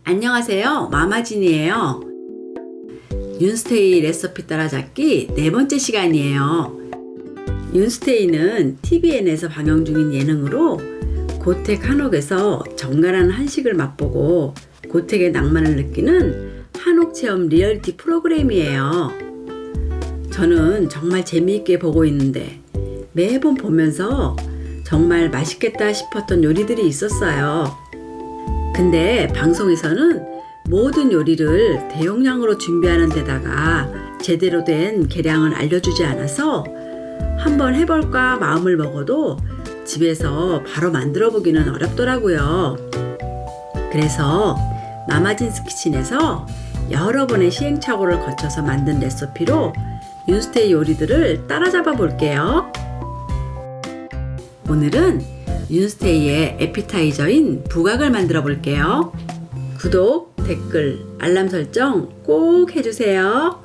안녕하세요. 마마진이에요. 윤스테이 레시피 따라잡기 네 번째 시간이에요. 윤스테이는 TVN에서 방영 중인 예능으로 고택 한옥에서 정갈한 한식을 맛보고 고택의 낭만을 느끼는 한옥 체험 리얼리티 프로그램이에요. 저는 정말 재미있게 보고 있는데 매번 보면서 정말 맛있겠다 싶었던 요리들이 있었어요. 근데 방송에서는 모든 요리를 대용량으로 준비하는 데다가 제대로 된 계량을 알려주지 않아서 한번 해볼까 마음을 먹어도 집에서 바로 만들어 보기는 어렵더라고요. 그래서 마마진스 키친에서 여러 번의 시행착오를 거쳐서 만든 레시피로 윤스테이 요리들을 따라잡아 볼게요. 오늘은 윤스테이의 에피타이저인 부각을 만들어 볼게요. 구독, 댓글, 알람 설정 꼭 해주세요.